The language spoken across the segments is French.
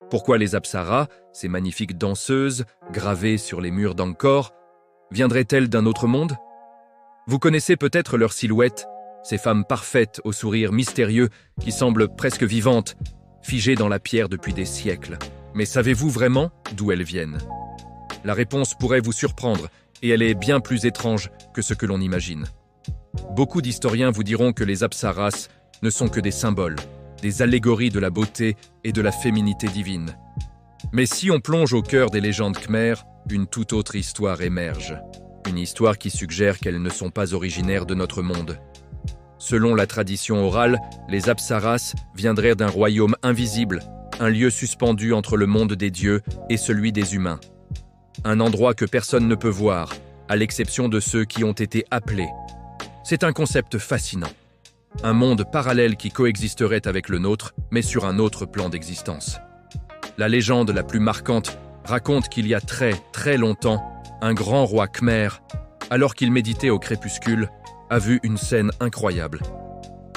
Pourquoi les apsaras, ces magnifiques danseuses, gravées sur les murs d'Angkor, viendraient-elles d'un autre monde? Vous connaissez peut-être leur silhouette, ces femmes parfaites au sourire mystérieux qui semblent presque vivantes, figées dans la pierre depuis des siècles. Mais savez-vous vraiment d'où elles viennent? La réponse pourrait vous surprendre, et elle est bien plus étrange que ce que l'on imagine. Beaucoup d'historiens vous diront que les apsaras ne sont que des symboles, des allégories de la beauté et de la féminité divine. Mais si on plonge au cœur des légendes khmères, une toute autre histoire émerge. Une histoire qui suggère qu'elles ne sont pas originaires de notre monde. Selon la tradition orale, les apsaras viendraient d'un royaume invisible, un lieu suspendu entre le monde des dieux et celui des humains. Un endroit que personne ne peut voir, à l'exception de ceux qui ont été appelés. C'est un concept fascinant. Un monde parallèle qui coexisterait avec le nôtre, mais sur un autre plan d'existence. La légende la plus marquante raconte qu'il y a très longtemps, un grand roi khmer, alors qu'il méditait au crépuscule, a vu une scène incroyable.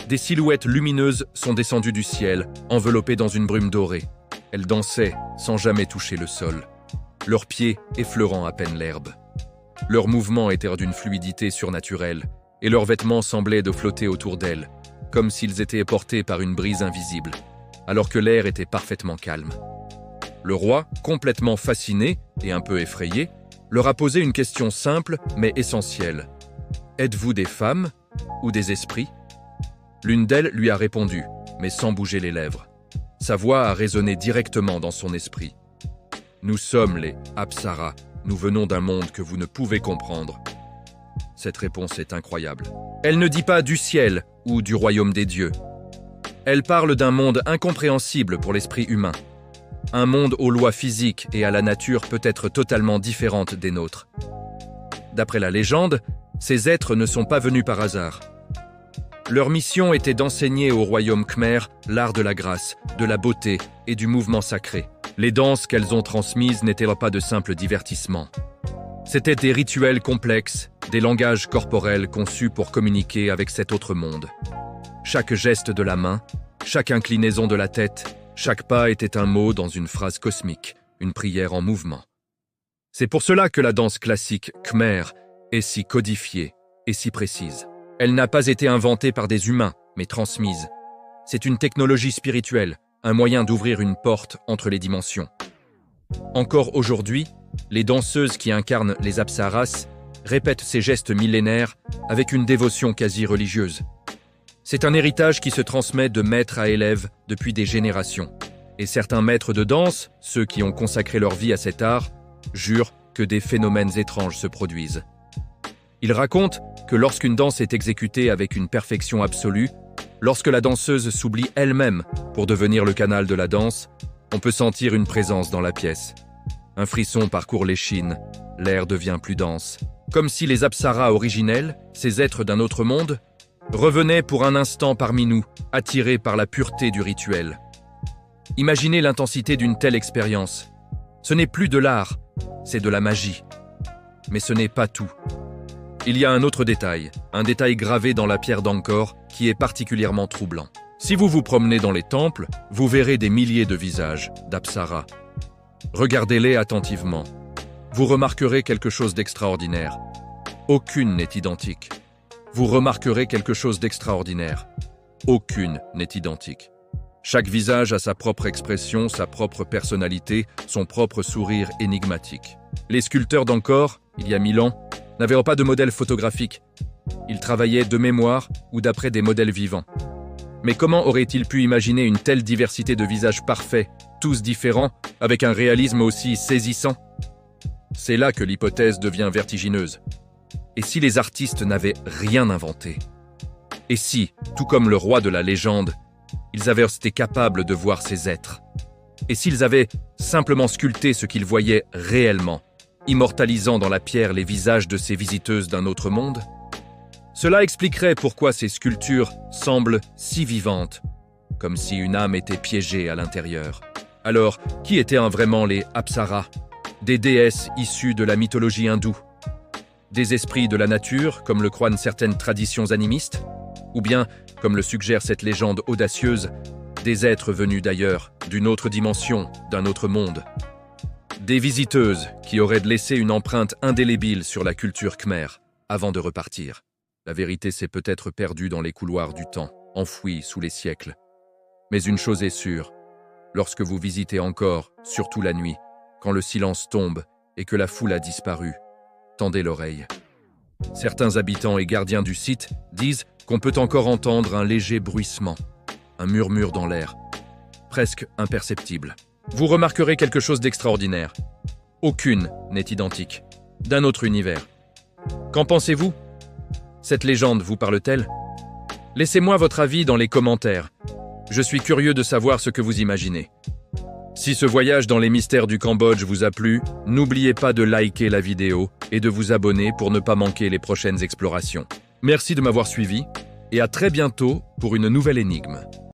Des silhouettes lumineuses sont descendues du ciel, enveloppées dans une brume dorée. Elles dansaient sans jamais toucher le sol, leurs pieds effleurant à peine l'herbe. Leurs mouvements étaient d'une fluidité surnaturelle, et leurs vêtements semblaient de flotter autour d'elles, comme s'ils étaient portés par une brise invisible, alors que l'air était parfaitement calme. Le roi, complètement fasciné et un peu effrayé, leur a posé une question simple mais essentielle. « Êtes-vous des femmes ou des esprits ?» L'une d'elles lui a répondu, mais sans bouger les lèvres. Sa voix a résonné directement dans son esprit. « Nous sommes les apsaras, nous venons d'un monde que vous ne pouvez comprendre. » Cette réponse est incroyable. Elle ne dit pas du ciel ou du royaume des dieux. Elle parle d'un monde incompréhensible pour l'esprit humain. Un monde aux lois physiques et à la nature peut-être totalement différentes des nôtres. D'après la légende, ces êtres ne sont pas venus par hasard. Leur mission était d'enseigner au royaume khmer l'art de la grâce, de la beauté et du mouvement sacré. Les danses qu'elles ont transmises n'étaient pas de simples divertissements. C'étaient des rituels complexes, des langages corporels conçus pour communiquer avec cet autre monde. Chaque geste de la main, chaque inclinaison de la tête, chaque pas était un mot dans une phrase cosmique, une prière en mouvement. C'est pour cela que la danse classique khmer est si codifiée et si précise. Elle n'a pas été inventée par des humains, mais transmise. C'est une technologie spirituelle, un moyen d'ouvrir une porte entre les dimensions. Encore aujourd'hui, les danseuses qui incarnent les apsaras répètent ces gestes millénaires avec une dévotion quasi religieuse. C'est un héritage qui se transmet de maître à élève depuis des générations. Et certains maîtres de danse, ceux qui ont consacré leur vie à cet art, jurent que des phénomènes étranges se produisent. Ils racontent que lorsqu'une danse est exécutée avec une perfection absolue, lorsque la danseuse s'oublie elle-même pour devenir le canal de la danse, on peut sentir une présence dans la pièce. Un frisson parcourt l'échine, l'air devient plus dense. Comme si les apsaras originels, ces êtres d'un autre monde, revenaient pour un instant parmi nous, attirés par la pureté du rituel. Imaginez l'intensité d'une telle expérience. Ce n'est plus de l'art, c'est de la magie. Mais ce n'est pas tout. Il y a un autre détail, un détail gravé dans la pierre d'Angkor qui est particulièrement troublant. Si vous vous promenez dans les temples, vous verrez des milliers de visages d'apsaras. Regardez-les attentivement. Vous remarquerez quelque chose d'extraordinaire. Aucune n'est identique. Vous remarquerez quelque chose d'extraordinaire. Aucune n'est identique. Chaque visage a sa propre expression, sa propre personnalité, son propre sourire énigmatique. Les sculpteurs d'Angkor, il y a 1000 ans, n'avaient pas de modèle photographique. Ils travaillaient de mémoire ou d'après des modèles vivants. Mais comment auraient-ils pu imaginer une telle diversité de visages parfaits, tous différents, avec un réalisme aussi saisissant? C'est là que l'hypothèse devient vertigineuse. Et si les artistes n'avaient rien inventé? Et si, tout comme le roi de la légende, ils avaient été capables de voir ces êtres? Et s'ils avaient simplement sculpté ce qu'ils voyaient réellement, immortalisant dans la pierre les visages de ces visiteuses d'un autre monde? Cela expliquerait pourquoi ces sculptures semblent si vivantes, comme si une âme était piégée à l'intérieur. Alors, qui étaient vraiment les apsaras? Des déesses issues de la mythologie hindoue? Des esprits de la nature, comme le croient certaines traditions animistes? Ou bien, comme le suggère cette légende audacieuse, des êtres venus d'ailleurs, d'une autre dimension, d'un autre monde. Des visiteuses qui auraient laissé une empreinte indélébile sur la culture khmère avant de repartir. La vérité s'est peut-être perdue dans les couloirs du temps, enfouie sous les siècles. Mais une chose est sûre, lorsque vous visitez encore, surtout la nuit, quand le silence tombe et que la foule a disparu, tendez l'oreille. Certains habitants et gardiens du site disent qu'on peut encore entendre un léger bruissement, un murmure dans l'air, presque imperceptible. Vous remarquerez quelque chose d'extraordinaire. Aucune n'est identique, d'un autre univers. Qu'en pensez-vous? Cette légende vous parle-t-elle? Laissez-moi votre avis dans les commentaires. Je suis curieux de savoir ce que vous imaginez. Si ce voyage dans les mystères du Cambodge vous a plu, n'oubliez pas de liker la vidéo et de vous abonner pour ne pas manquer les prochaines explorations. Merci de m'avoir suivi et à très bientôt pour une nouvelle énigme.